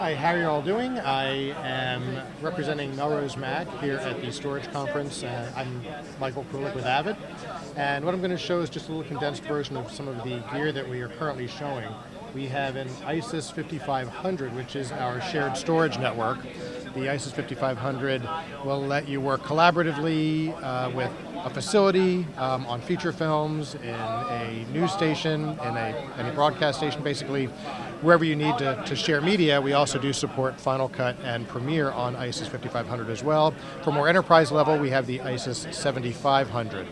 Hi, how are you all doing? I am representing Melrose Mag here at the Storage Conference. I'm Michael Krulik with AVID, and what I'm going to show is just a little condensed version of some of the gear that we are currently showing. We have an ISIS 5500, which is our shared storage network. The ISIS 5500 will let you work collaboratively with a facility, on feature films, in a news station, in a broadcast station, basically wherever you need to share media. We also do support Final Cut and Premiere on ISIS 5500 as well. For more enterprise level, we have the ISIS 7500.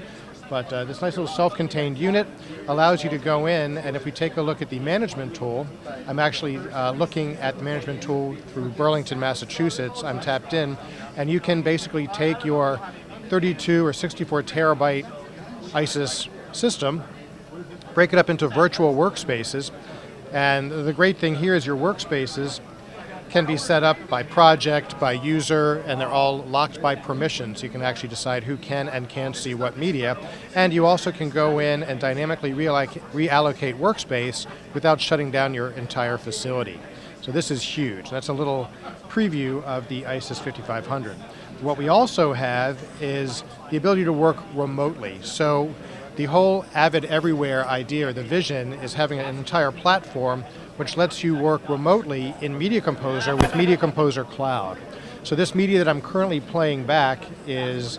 But this nice little self-contained unit allows you to go in, and if we take a look at the management tool, I'm actually looking at the management tool through Burlington, Massachusetts. I'm tapped in, and you can basically take your 32 or 64 terabyte ISIS system, break it up into virtual workspaces, and the great thing here is your workspaces can be set up by project, by user, and they're all locked by permissions. You can actually decide who can and can't see what media, and you also can go in and dynamically reallocate workspace without shutting down your entire facility. So this is huge. That's a little preview of the ISIS 5500. What we also have is the ability to work remotely. So the whole AVID Everywhere idea, or the vision, is having an entire platform which lets you work remotely in Media Composer with Media Composer Cloud. So this media that I'm currently playing back is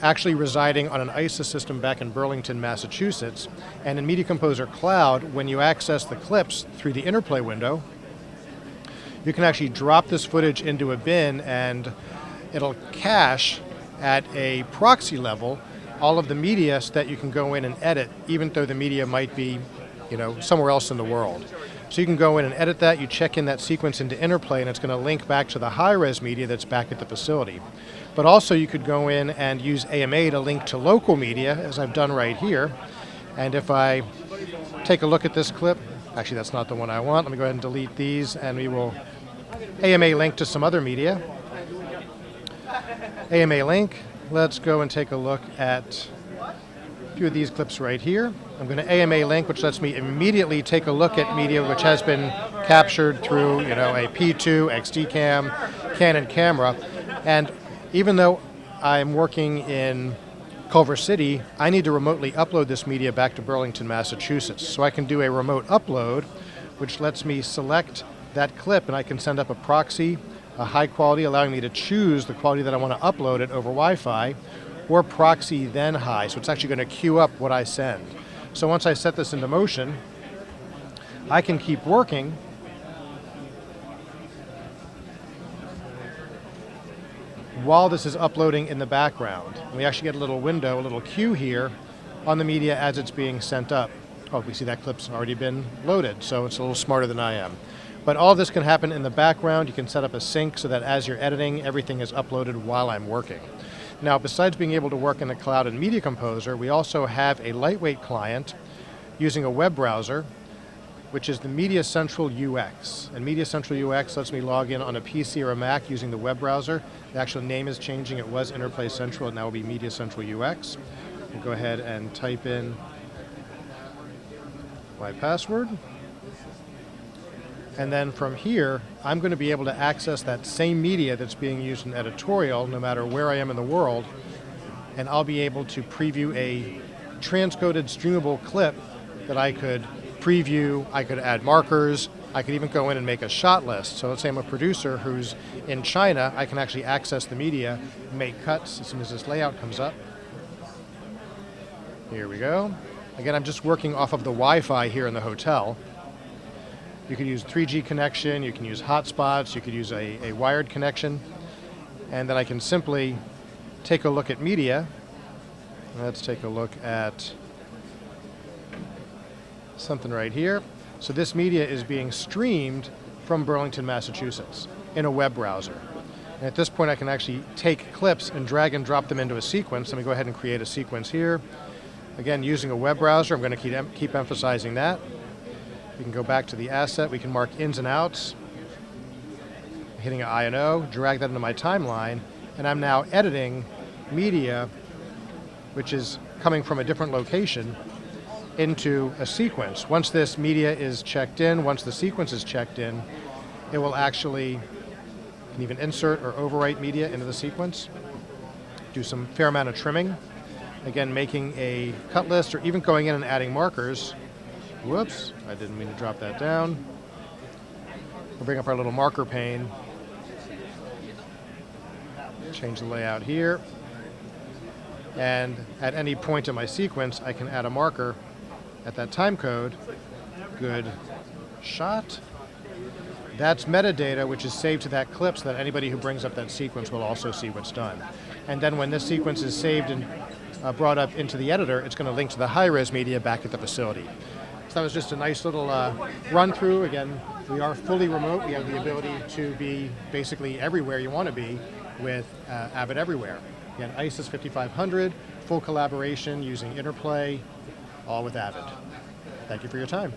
actually residing on an ISIS system back in Burlington, Massachusetts. And in Media Composer Cloud, when you access the clips through the interplay window, you can actually drop this footage into a bin and it'll cache at a proxy level all of the media so that you can go in and edit, even though the media might be, somewhere else in the world. So you can go in and edit that, you check in that sequence into interplay, and it's going to link back to the high-res media that's back at the facility. But also you could go in and use AMA to link to local media, as I've done right here. And if I take a look at this clip, actually that's not the one I want, let me go ahead and delete these, and we will AMA link to some other media. AMA link. Let's go and take a look at a few of these clips right here. I'm going to AMA link, which lets me immediately take a look at media which has been captured through, a P2, XD cam, Canon camera. And even though I'm working in Culver City, I need to remotely upload this media back to Burlington, Massachusetts. So I can do a remote upload, which lets me select that clip, and I can send up a proxy, a high quality, allowing me to choose the quality that I want to upload it over Wi-Fi, or proxy then high. So it's actually going to queue up what I send. So once I set this into motion, I can keep working while this is uploading in the background. And we actually get a little window, a little queue here on the media as it's being sent up. Oh, we see that clip's already been loaded, so it's a little smarter than I am. But all of this can happen in the background. You can set up a sync so that as you're editing, everything is uploaded while I'm working. Now, besides being able to work in the cloud and Media Composer, we also have a lightweight client using a web browser, which is the Media Central UX. And Media Central UX lets me log in on a PC or a Mac using the web browser. The actual name is changing. It was Interplay Central, and now will be Media Central UX. We'll go ahead and type in my password. And then from here, I'm going to be able to access that same media that's being used in editorial, no matter where I am in the world, and I'll be able to preview a transcoded streamable clip that I could preview. I could add markers. I could even go in and make a shot list. So let's say I'm a producer who's in China, I can actually access the media, make cuts as soon as this layout comes up. Here we go. Again, I'm just working off of the Wi-Fi here in the hotel. You can use 3G connection, you can use hotspots, you could use a wired connection, and then I can simply take a look at media. Let's take a look at something right here. So this media is being streamed from Burlington, Massachusetts in a web browser. And at this point I can actually take clips and drag and drop them into a sequence. Let me go ahead and create a sequence here. Again, using a web browser, I'm going to keep emphasizing that. We can go back to the asset, we can mark ins and outs, hitting an I&O, drag that into my timeline, and I'm now editing media which is coming from a different location into a sequence. Once this media is checked in, once the sequence is checked in, it will actually, you can even insert or overwrite media into the sequence, do some fair amount of trimming. Again, making a cut list or even going in and adding markers. Whoops, I didn't mean to drop that down. We'll bring up our little marker pane. Change the layout here. And at any point in my sequence, I can add a marker at that time code. Good shot. That's metadata, which is saved to that clip so that anybody who brings up that sequence will also see what's done. And then when this sequence is saved and brought up into the editor, it's going to link to the high-res media back at the facility. So that was just a nice little run-through. Again, we are fully remote. We have the ability to be basically everywhere you want to be with Avid Everywhere. Again, ISIS 5500, full collaboration using Interplay, all with Avid. Thank you for your time.